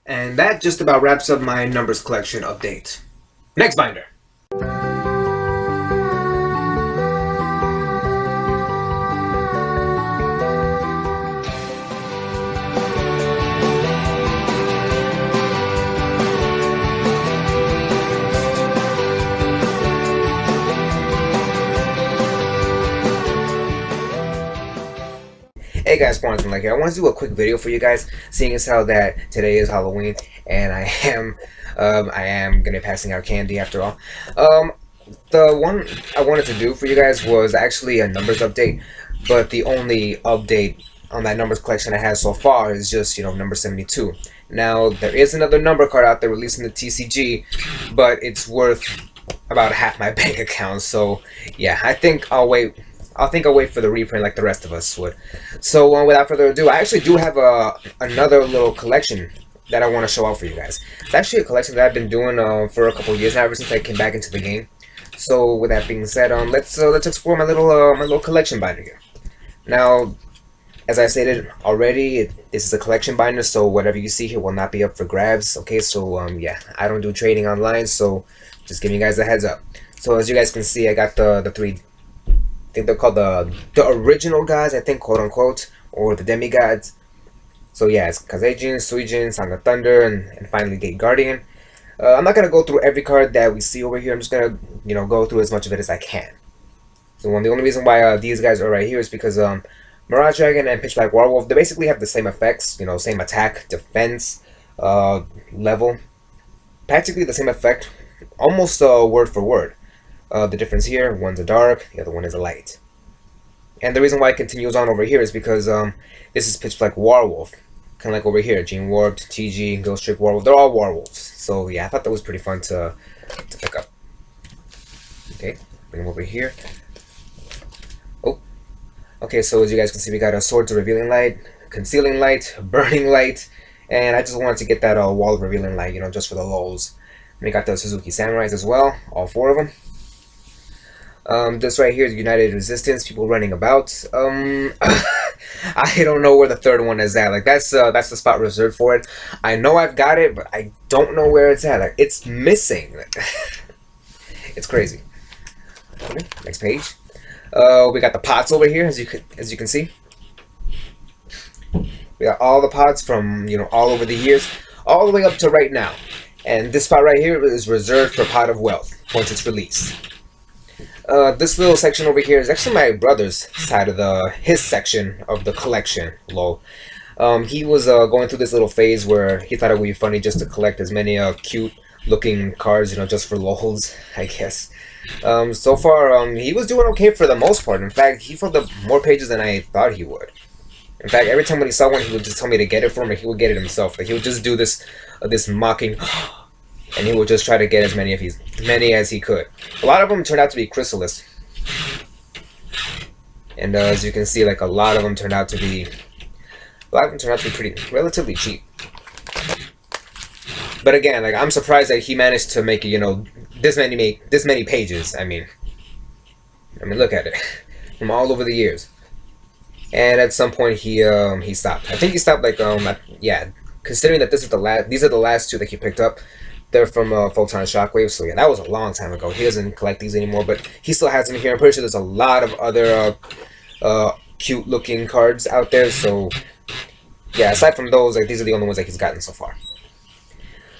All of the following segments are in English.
And that just about wraps up my numbers collection update. Next binder. Hey guys, Quantum like here. I want to do a quick video for you guys, seeing as how that today is Halloween, and I am gonna be passing out candy after all. The one I wanted to do for you guys was actually a numbers update, but the only update on that numbers collection I have so far is just, number 72. Now there is another number card out there releasing the TCG, but it's worth about half my bank account. So yeah, I think I'll wait for the reprint like the rest of us would. So without further ado, I actually do have another little collection that I want to show out for you guys. It's actually a collection that I've been doing for a couple of years now, ever since I came back into the game. So with that being said, let's explore my little collection binder here. Now, as I stated already, this is a collection binder, so whatever you see here will not be up for grabs. Okay, so yeah, I don't do trading online, so just giving you guys a heads up. So as you guys can see, I got the three. I think they're called the original gods, I think, quote unquote, or the demigods. So yeah, it's Kazejin, Suijin, Song of Thunder, and finally Gate Guardian. I'm not gonna go through every card that we see over here. I'm just gonna go through as much of it as I can. So the only reason why these guys are right here is because Mirage Dragon and Pitch Black Warwolf, they basically have the same effects. Same attack, defense, level, practically the same effect, almost word for word. The difference here, one's a dark, the other one is a light. And the reason why it continues on over here is because this is Pitch Black Warwolf. Kind of like over here, Gene Warped, TG, Ghost Trick Warwolf, they're all Warwolves. So yeah, I thought that was pretty fun to pick up. Okay, bring them over here. Oh, okay, so as you guys can see, we got a Swords of Revealing Light, Concealing Light, Burning Light, and I just wanted to get that Wall of Revealing Light, just for the lulz. We got the Suzuki Samurais as well, all 4 of them. This right here is United Resistance, people running about. I don't know where the third one is at. Like that's the spot reserved for it. I know I've got it, but I don't know where it's at. Like it's missing. It's crazy. Okay, next page. We got the pots over here, as you can see. We got all the pots from all over the years, all the way up to right now. And this spot right here is reserved for Pot of Wealth once it's released. This little section over here is actually my brother's side of his section of the collection. Lol. He was going through this little phase where he thought it would be funny just to collect as many cute looking cards, just for lulz, I guess. So far, he was doing okay for the most part. In fact, he filled up more pages than I thought he would. In fact, every time when he saw one, he would just tell me to get it for him, or he would get it himself. Like he would just do this mocking. And he would just try to get as many as he could. A lot of them turned out to be Chrysalis, and as you can see, like a lot of them turned out to be relatively cheap. But again, like I'm surprised that he managed to make it, this many pages. I mean, look at it, from all over the years. And at some point he stopped. I think he stopped yeah, considering that these are the last 2 that he picked up. They're from Photon Shockwave, so yeah, that was a long time ago. He doesn't collect these anymore, but he still has them here. I'm pretty sure there's a lot of other cute-looking cards out there, so yeah, aside from those, like these are the only ones that he's gotten so far.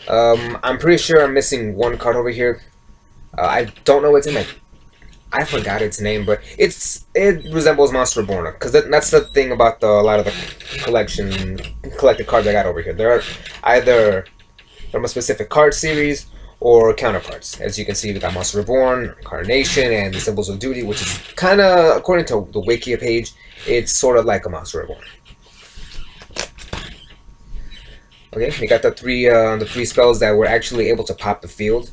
I'm pretty sure I'm missing one card over here. I don't know what's in it. I forgot its name, but it resembles Monster Reborn, because that's the thing about a lot of the collected cards I got over here. They're either from a specific card series or counterparts. As you can see, we got Monster Reborn, Incarnation, and the Symbols of Duty, which is kind of, according to the Wikia page, it's sort of like a Monster Reborn. Okay, we got the three spells that were actually able to pop the field.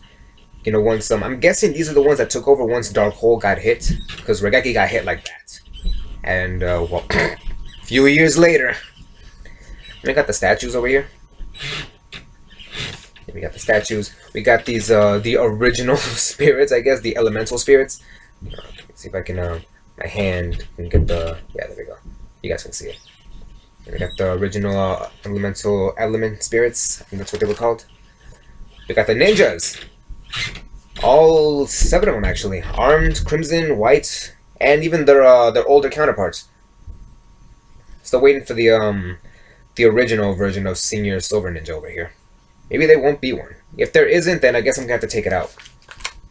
Once I'm guessing these are the ones that took over once Dark Hole got hit, because Regeki got hit like that. And well, a few years later, we got the statues over here. We got the statues. We got these the original spirits, I guess, the elemental spirits. Let's see if I can my hand can get the, yeah, there we go. You guys can see it. We got the original elemental element spirits. I think that's what they were called. We got the ninjas. All 7 of them actually, armed, crimson, white, and even their older counterparts. Still waiting for the original version of Senior Silver Ninja over here. Maybe they won't be one. If there isn't, then I guess I'm gonna have to take it out.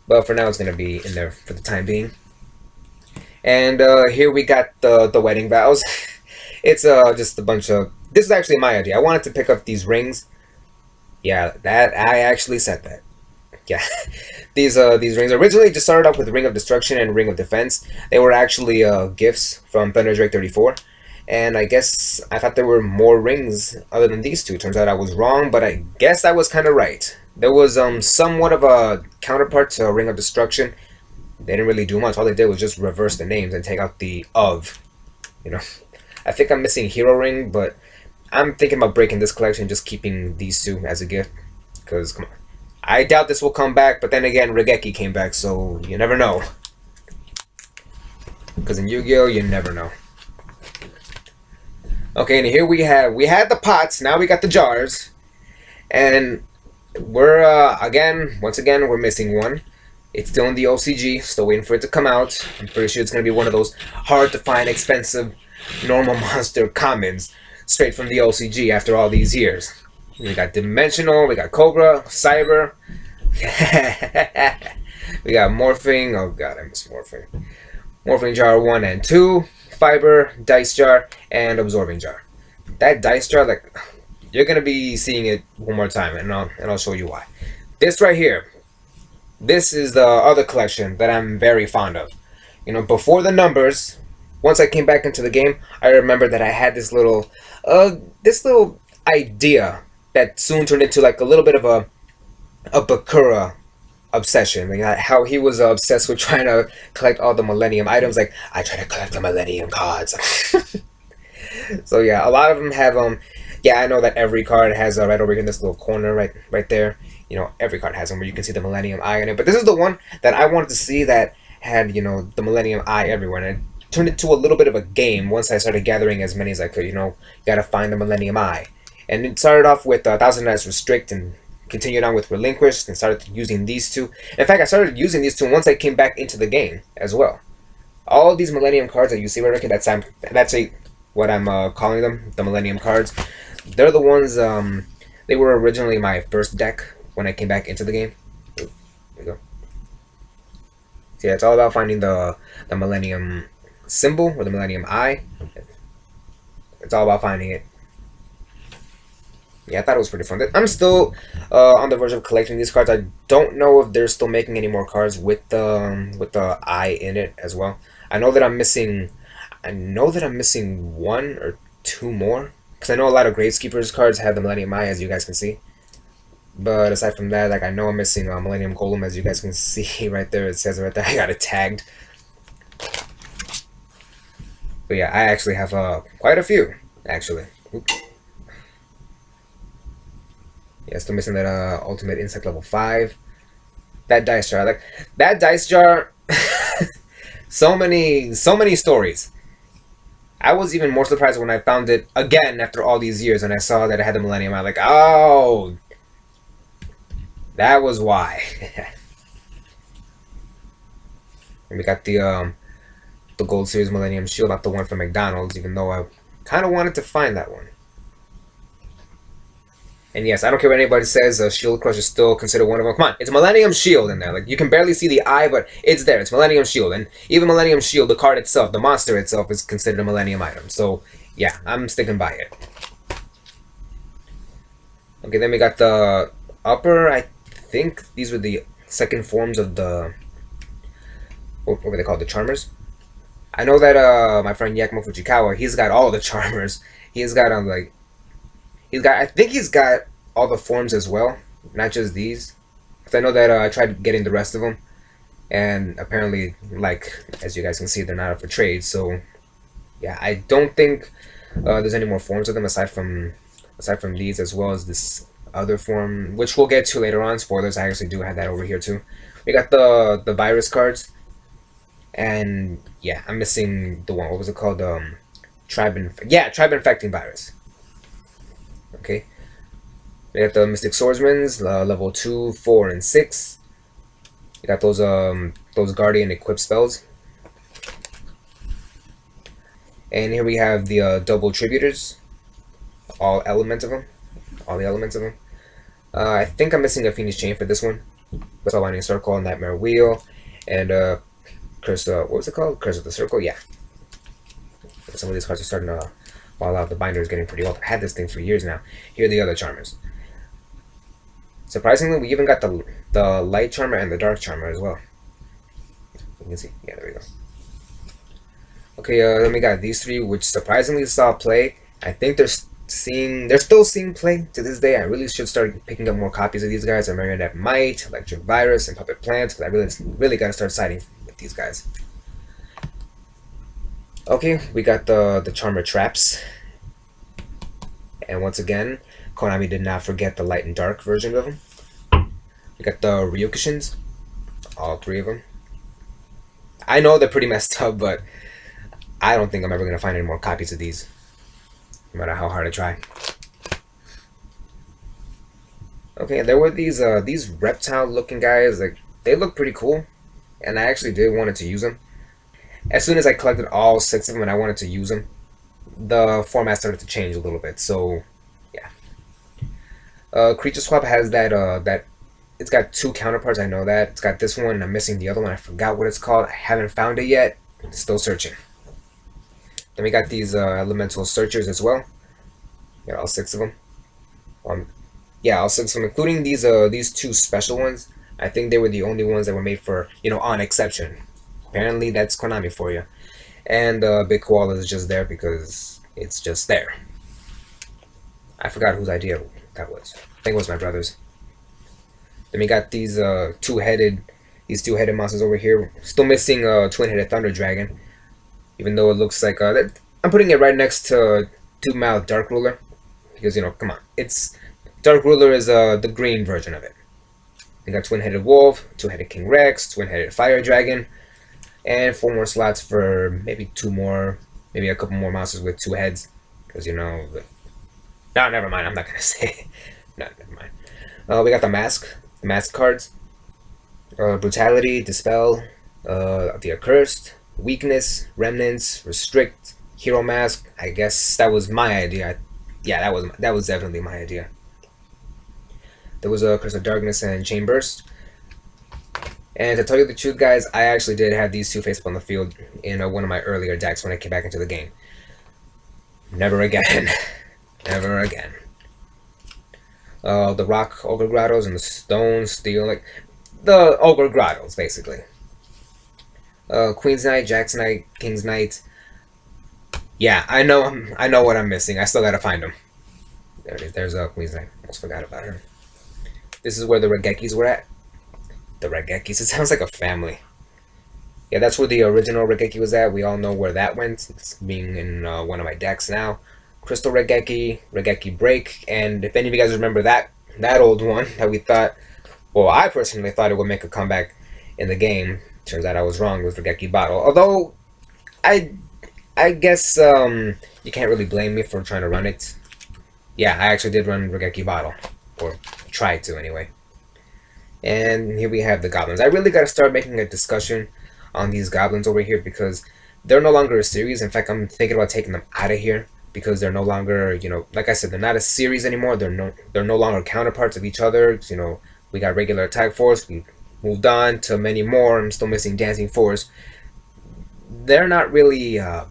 But for now, it's gonna be in there for the time being. And here we got the wedding vows. It's just a bunch of. This is actually my idea. I wanted to pick up these rings. Yeah, that I actually said that. Yeah, these rings originally just started off with Ring of Destruction and Ring of Defense. They were actually gifts from Thunder Drake 34, and I guess I thought there were more rings other than these two. Turns out I was wrong, but I guess I was kind of right. There was somewhat of a counterpart to Ring of Destruction. They didn't really do much. All they did was just reverse the names and take out the of. You know, I think I'm missing Hero Ring, but I'm thinking about breaking this collection, just keeping these two as a gift. Because come on. I doubt this will come back, but then again, Regeki came back, so you never know. Because in Yu-Gi-Oh, you never know. Okay, and here we had the pots, now we got the jars. And we're, once again, we're missing one. It's still in the OCG, still waiting for it to come out. I'm pretty sure it's going to be one of those hard-to-find, expensive, normal monster commons straight from the OCG after all these years. We got Dimensional, we got Cobra, Cyber, we got Morphing, oh god, I miss Morphing. Morphing Jar 1 and 2, Fiber, Dice Jar, and Absorbing Jar. That Dice Jar, like, you're gonna be seeing it one more time, and I'll show you why. This right here, this is the other collection that I'm very fond of. You know, before the numbers, once I came back into the game, I remember that I had this little idea that soon turned into like a little bit of a Bakura obsession. Like how he was obsessed with trying to collect all the Millennium items. Like, I try to collect the Millennium cards. So yeah, a lot of them have yeah, I know that every card has right over here in this little corner right there. You know, every card has them where you can see the Millennium Eye in it. But this is the one that I wanted to see that had, you know, the Millennium Eye everywhere. And it turned into a little bit of a game once I started gathering as many as I could. You know, you gotta find the Millennium Eye. And it started off with 1,000 Knights Restrict and continued on with Relinquish and started using these two. In fact, I started using these two once I came back into the game as well. All of these Millennium cards that you see right here, that's what I'm calling them, the Millennium cards. They're the ones, they were originally my first deck when I came back into the game. There we go. See, it's all about finding the Millennium symbol or the Millennium Eye. It's all about finding it. Yeah, I thought it was pretty fun. I'm still on the verge of collecting these cards. I don't know if they're still making any more cards with the eye in it as well. I know that I'm missing one or two more, because I know a lot of Graveskeeper's cards have the Millennium Eye, as you guys can see. But aside from that, like, I know I'm missing Millennium Golem, as you guys can see right there. It says it right there. I got it tagged. But yeah, I actually have quite a few actually. Oops. Yeah, still missing that Ultimate Insect level 5. That Dice Jar, like that Dice Jar. so many stories. I was even more surprised when I found it again after all these years, and I saw that it had the Millennium Eye. Like, oh, that was why. And we got the Gold Series Millennium Shield, not the one from McDonald's, even though I kind of wanted to find that one. And yes, I don't care what anybody says, Shield Crush is still considered one of them. Come on, it's Millennium Shield in there. Like, you can barely see the eye, but it's there. It's Millennium Shield. And even Millennium Shield, the card itself, the monster itself, is considered a Millennium item. So, yeah, I'm sticking by it. Okay, then we got the upper. I think these were the second forms of the... What were they called? The Charmers? I know that my friend Yakumo Fujikawa, he's got all the Charmers. He's got, like... I think he's got all the forms as well, not just these. Because I know that I tried getting the rest of them, and apparently, like, as you guys can see, they're not up for trade. So, yeah, I don't think there's any more forms of them aside from these, as well as this other form, which we'll get to later on. Spoilers, I actually do have that over here too. We got the virus cards, and yeah, I'm missing the one. What was it called? tribe infecting virus. Okay, we got the Mystic Swordsman's level 2, 4, and 6. You got those Guardian equipped spells. And here we have the double tributors, all the elements of them. I think I'm missing a Phoenix Chain for this one. Binding Circle, Nightmare Wheel, and Curse. What was it called? Curse of the Circle. Yeah. Some of these cards are starting to fall out. The binder is getting pretty old. I've had this thing for years now. Here are the other charmers. Surprisingly, we even got the light charmer and the dark charmer as well. You can see. Yeah, there we go. Okay, then we got these three, which surprisingly saw play. I think they're still seeing play to this day. I really should start picking up more copies of these guys. Marionette Might, Electric Virus, and Puppet Plants, because I really got to start siding with these guys. Okay, we got the Charmer Traps. And once again, Konami did not forget the light and dark version of them. We got the Ryokushins, all three of them. I know they're pretty messed up, but I don't think I'm ever going to find any more copies of these, no matter how hard I try. Okay, there were these reptile-looking guys. Like, they look pretty cool, and I actually did wanted to use them. As soon as I collected all 6 of them and I wanted to use them, the format started to change a little bit. So, yeah. Creature Swap has that it's got 2 counterparts. I know that. It's got this one. I'm missing the other one. I forgot what it's called. I haven't found it yet. Still searching. Then we got these elemental searchers as well. Got all 6 of them. Yeah, all 6 of them, including these 2 special ones. I think they were the only ones that were made for, on exception. Apparently, that's Konami for you. And Big Koala is just there because it's just there. I forgot whose idea that was. I think it was my brother's. Then we got these two-headed monsters over here. Still missing twin-headed Thunder Dragon. Even though it looks like I'm putting it right next to Two-Mouth Dark Ruler, because come on, it's Dark Ruler is the green version of it. We got Twin-Headed Wolf, Two-Headed King Rex, Twin-Headed Fire Dragon, and 4 more slots for maybe 2 more, maybe a couple more monsters with 2 heads, because no, never mind. I'm not gonna say. No, never mind. We got the mask cards, Brutality, Dispel, the Accursed, Weakness, Remnants, Restrict, Hero Mask. I guess that was my idea. Yeah, that was definitely my idea. There was a Curse of Darkness and Chain Burst. And to tell you the truth, guys, I actually did have these 2 face up on the field in one of my earlier decks when I came back into the game. Never again. Never again. The Rock Ogre Grottos and the Stone Steel, like the Ogre Grottos, basically. Queen's Knight, Jack's Knight, King's Knight. Yeah, I know what I'm missing. I still gotta find them. There it is. There's Queen's Knight. Almost forgot about her. This is where the Regekis were at. The Regekis. It sounds like a family. Yeah, that's where the original Regeki was at. We all know where that went. It's being in one of my decks now. Crystal Regeki, Regeki Break, and if any of you guys remember that old one that we thought, well, I personally thought it would make a comeback in the game. Turns out I was wrong with Regeki Bottle. Although, I guess you can't really blame me for trying to run it. Yeah, I actually did run Regeki Bottle, or tried to anyway. And here we have the goblins. I really got to start making a discussion on these goblins over here because they're no longer a series. In fact, I'm thinking about taking them out of here because they're no longer, like I said, they're not a series anymore. They're no longer counterparts of each other. We got regular attack force. We moved on to many more. I'm still missing Dancing Force. They're not really a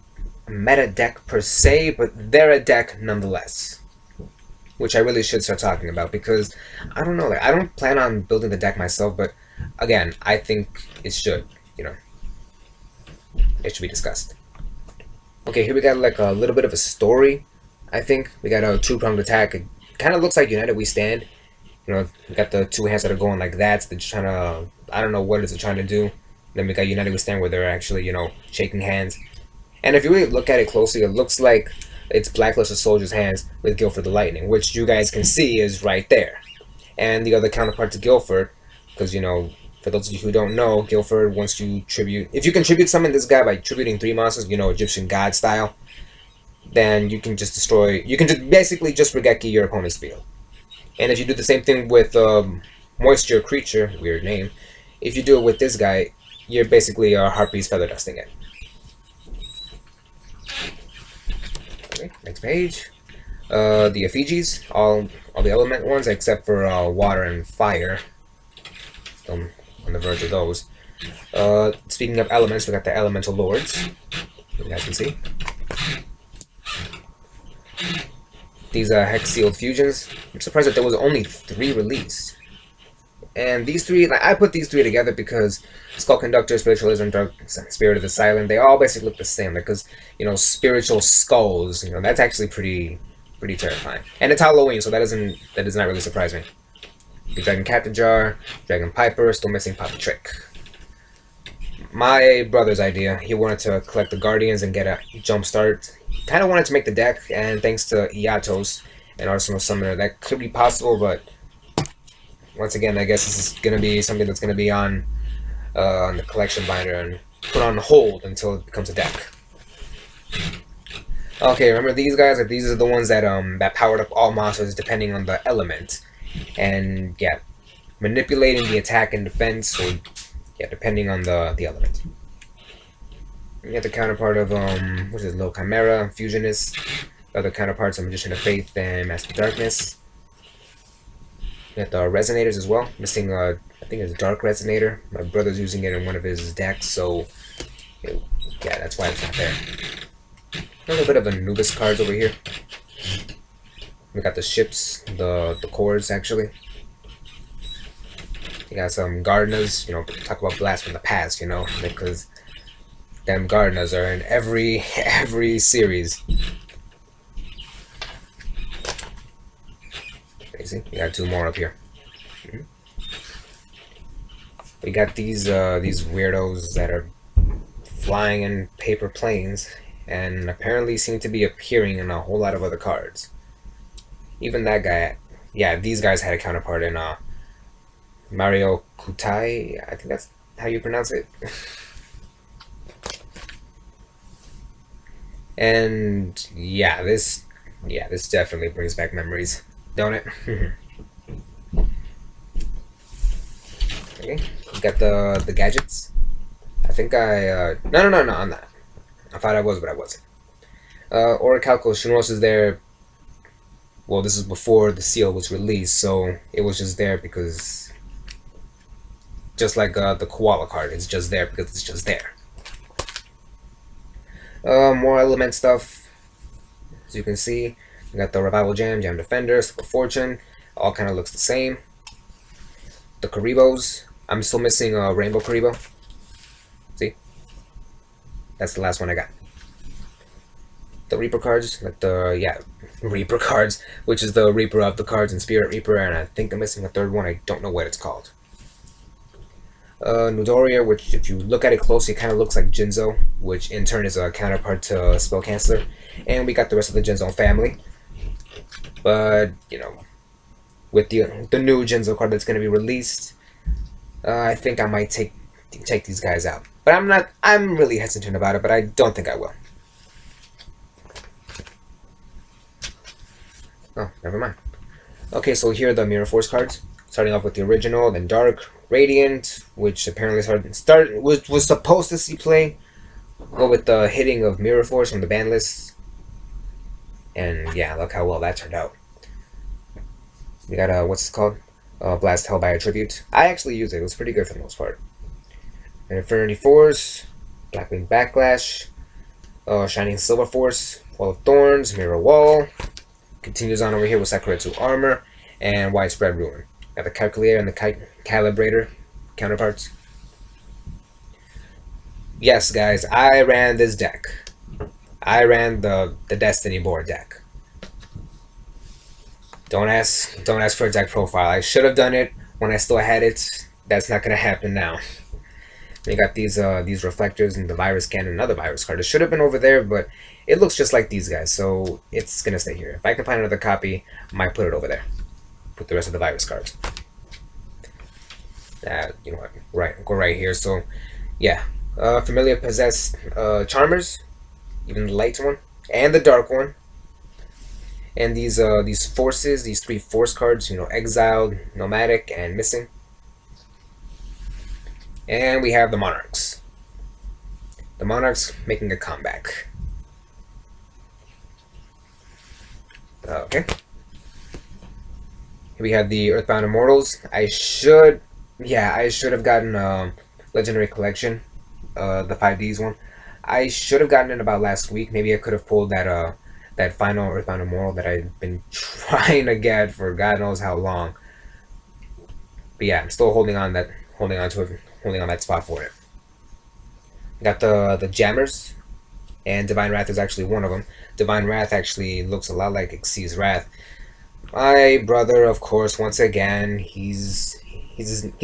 meta deck per se, but they're a deck nonetheless, which I really should start talking about because I don't know. I don't plan on building the deck myself, but again, I think it should. It should be discussed. Okay, here we got like a little bit of a story. I think we got a 2-pronged attack. It kind of looks like United We Stand. We got the 2 hands that are going like that. They're trying to, I don't know what it's trying to do. Then we got United We Stand where they're actually, shaking hands. And if you really look at it closely, it looks like it's Blackluster Soldier's hands with Guilford the Lightning, which you guys can see is right there. And the other counterpart to Guilford, because, for those of you who don't know, Guilford, once you tribute, if you can tribute summon this guy by tributing 3 monsters, Egyptian god style, then you can just destroy. You can just basically just Regeki your opponent's field. And if you do the same thing with Moisture Creature, weird name, if you do it with this guy, you're basically Harpy's feather dusting it. Okay, next page. The effigies, all the element ones except for water and fire. Still on the verge of those. Speaking of elements, we got the elemental lords. You guys can see these hex sealed fusions. I'm surprised that there was only 3 released. And these 3, like, I put these 3 together because Skull Conductor, Spiritualism, Dark Spirit of the Silent, they all basically look the same. Because, you know, spiritual skulls, you know, that's actually pretty terrifying. And it's Halloween, so that does not really surprise me. The Dragon Captain Jar, Dragon Piper, still missing Papa Trick. My brother's idea, he wanted to collect the Guardians and get a jump start. Kind of wanted to make the deck, and thanks to Iatos and Arsenal Summoner, that could be possible, but once again, I guess this is going to be something that's going to be on the collection binder and put on hold until it becomes a deck. Okay, remember these guys? These are the ones that that powered up all monsters depending on the element. And yeah, manipulating the attack and defense, or yeah, depending on the element. You got the counterpart of what is it, Little Chimera, Fusionist. The other counterparts are Magician of Faith and Master of Darkness. You got the Resonators as well. Missing I think it's a Dark Resonator. My brother's using it in one of his decks, so yeah, that's why it's not there. A little bit of Anubis cards over here. We got the ships, the cores actually. You got some Gardeners, you know, talk about blast from the past, you know, because them Gardeners are in every series. Crazy. We got 2 more up here. We got these weirdos that are flying in paper planes and apparently seem to be appearing in a whole lot of other cards. Even that guy, yeah, these guys had a counterpart in Mario Kutai, I think that's how you pronounce it. And yeah, this definitely brings back memories, don't it? Okay, we got the gadgets. I think no, I'm not. I thought I was, but I wasn't. Orichalco Shinros is there. Well, this is before the seal was released, so it was just there because, just like the Koala card, it's just there because it's just there. More element stuff. As you can see, we got the Revival Jam, Jam Defender, Slip of Fortune. All kind of looks the same. The Karibos. I'm still missing Rainbow Karibo. See? That's the last one I got. The Reaper cards, like Reaper cards, which is the Reaper of the cards and Spirit Reaper, and I think I'm missing a 3rd one. I don't know what it's called. Nudoria, which if you look at it closely, it kind of looks like Jinzo, which in turn is a counterpart to Spellcancellor. And we got the rest of the Jinzo family. But, you know, with the new Jinzo card that's going to be released, I think I might take these guys out. But I'm really hesitant about it, but I don't think I will. Oh, never mind. Okay, so here are the Mirror Force cards. Starting off with the original, then Dark, Radiant, which apparently was supposed to see play. Go with the hitting of Mirror Force from the ban list. And yeah, look how well that turned out. We got what's it called? Blast Hell by Attribute. I actually used it. It was pretty good for the most part. Infinity Force, Blackwing Backlash, Shining Silver Force, Wall of Thorns, Mirror Wall. Continues on over here with Sakuretsu Armor and Widespread Ruin. Got the Calculator and the Calibrator counterparts. Yes, guys, I ran this deck. I ran the Destiny board deck. Don't ask for a deck profile. I should have done it when I still had it. That's not gonna happen now. We got these reflectors and the virus cannon, another virus card. It should have been over there, but it looks just like these guys, so it's gonna stay here. If I can find another copy, I might put it over there. Put the rest of the virus cards. You know what? Right, go right here. So, yeah, Familiar Possessed Charmers, even the light one. and the dark one. And these forces, these three force cards, you know, exiled, nomadic, and missing. And we have the monarchs. The monarchs making a comeback. Okay. Here we have the Earthbound Immortals. I should have gotten Legendary Collection, the 5Ds one. I should have gotten it about last week. Maybe I could have pulled that final Earthbound Immortal that I've been trying to get for God knows how long. But yeah, I'm still holding on that spot for it. Got the Jammers, and Divine Wrath is actually one of them. Divine Wrath actually looks a lot like Xyz's Wrath. My brother, of course, once again, he's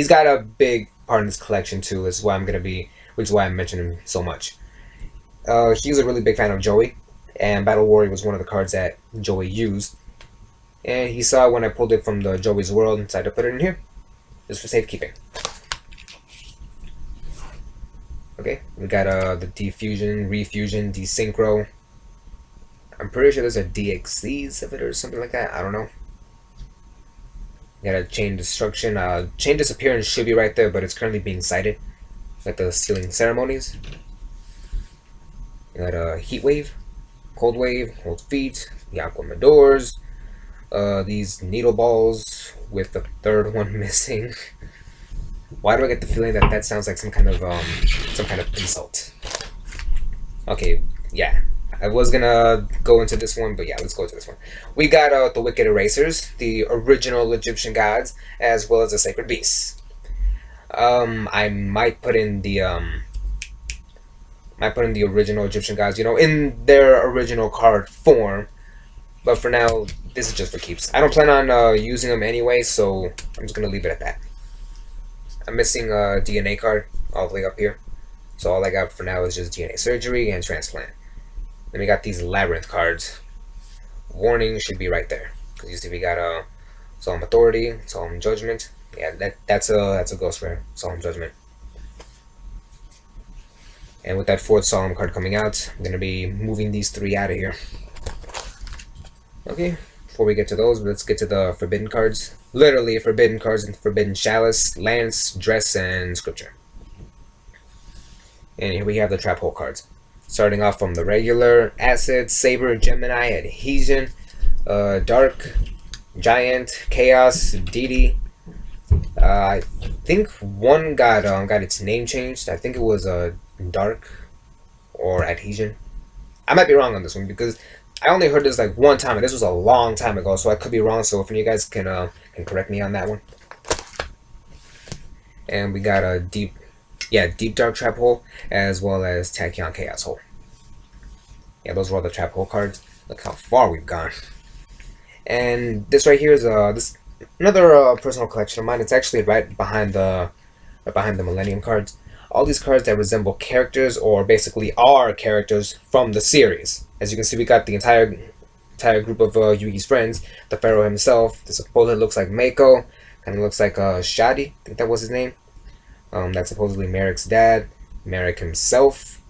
got a big part in this collection too. Which is why I'm mentioning him so much. He's a really big fan of Joey, and Battle Warrior was one of the cards that Joey used. And he saw when I pulled it from the Joey's World and decided to put it in here, just for safekeeping. Okay, we got the Defusion, Refusion, Desynchro. I'm pretty sure there's a DXCs of it or something like that. I don't know. Got a Chain Destruction. Chain Disappearance should be right there, but it's currently being cited. Like the Sealing Ceremonies. You got a Heat Wave, Cold Wave, Cold Feet, the Aqua Medors, these Needle Balls with the third one missing. Why do I get the feeling that that sounds like some kind of insult? Okay, yeah. I was gonna go into this one, but yeah, let's go to this one. We got the Wicked Erasers, the original Egyptian gods, as well as the Sacred Beasts. I might put in the original Egyptian gods, you know, in their original card form. But for now, this is just for keeps. I don't plan on using them anyway, so I'm just gonna leave it at that. I'm missing a DNA card all the way up here, so all I got for now is just DNA Surgery and Transplant. Then we got these Labyrinth cards. Warning should be right there, because you see we got Solemn Authority, Solemn Judgment. Yeah, that's a ghost rare, Solemn Judgment. And with that fourth Solemn card coming out, I'm gonna be moving these three out of here. Okay, before we get to those, let's get to the Forbidden cards. Literally Forbidden cards and Forbidden Chalice, Lance, Dress, and Scripture. And here we have the Trap Hole cards. Starting off from the regular, Acid, Saber, Gemini, Adhesion, Dark, Giant, Chaos, DD. I think one got its name changed. I think it was Dark or Adhesion. I might be wrong on this one because I only heard this like one time, and this was a long time ago, so I could be wrong. So if any of you guys can correct me on that one. And we got a Deep Dark Trap Hole, as well as Tachyon Chaos Hole. Yeah, those were all the Trap Hole cards. Look how far we've gone. And this right here is another personal collection of mine. It's actually right behind the Millennium cards. All these cards that resemble characters, or basically are characters from the series. As you can see, we got the entire group of Yugi's friends. The Pharaoh himself. This supposedly looks like Mako. Kind of looks like Shadi. I think that was his name. That's supposedly Merrick's dad, Merrick himself,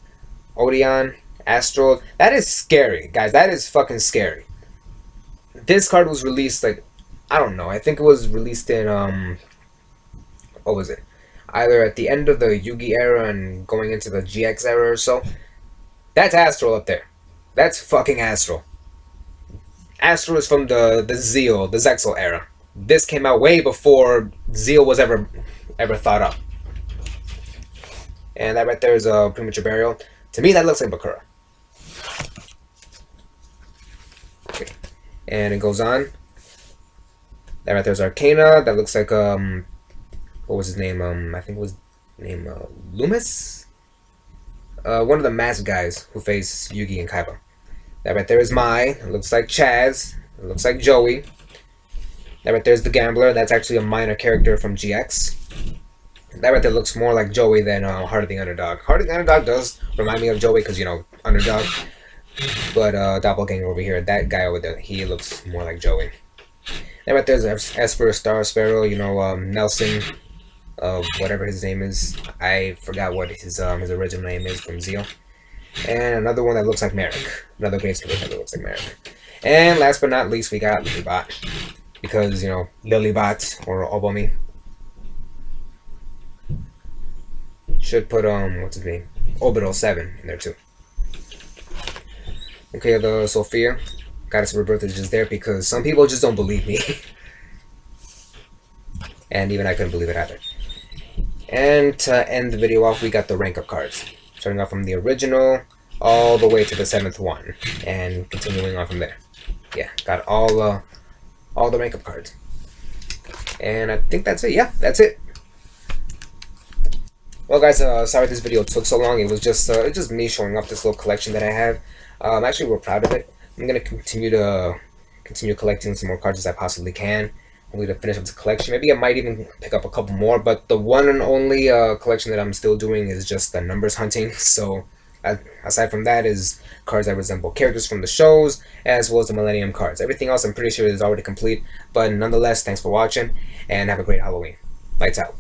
Odeon, Astral. That is scary, guys. That is fucking scary. This card was released, like, I don't know. I think it was released in, what was it? Either at the end of the Yugi era and going into the GX era or so. That's Astral up there. That's fucking Astral. Astral is from the Zeal, the Zexal era. This came out way before Zeal was ever thought up. And that right there is a Premature Burial. To me, that looks like Bakura. Okay. And it goes on. That right there is Arcana. That looks like, what was his name? I think it was named Loomis? One of the masked guys who face Yugi and Kaiba. That right there is Mai. It looks like Chaz. It looks like Joey. That right there is the Gambler. That's actually a minor character from GX. That right there looks more like Joey than Heart of the Underdog. Heart of the Underdog does remind me of Joey because, you know, Underdog. But Doppelganger over here, that guy over there, he looks more like Joey. That right there is Esper, Star Sparrow, you know, Nelson, whatever his name is. I forgot what his original name is from Zeal. and another one that looks like Merrick. Another grayscale that looks like Merrick. And last but not least, we got Lilybot. Because, you know, Lilybot, or Obomi, should put, what's his name? Orbital 7 in there too. Okay, the Sophia, Goddess of Rebirth is just there because some people just don't believe me. And even I couldn't believe it either. And to end the video off, we got the rank up cards. Starting off from the original all the way to the 7th one. And continuing on from there. Yeah, got all the rank up cards. And I think that's it. Yeah, that's it. Well guys, sorry this video took so long. It was just me showing off this little collection that I have. I'm actually real proud of it. I'm gonna continue collecting some more cards as I possibly can. I'm gonna finish up the collection. Maybe I might even pick up a couple more, but the one and only collection that I'm still doing is just the numbers hunting. So aside from that is cards that resemble characters from the shows, as well as the Millennium cards. Everything else I'm pretty sure is already complete, but nonetheless, thanks for watching, and have a great Halloween. Lights out.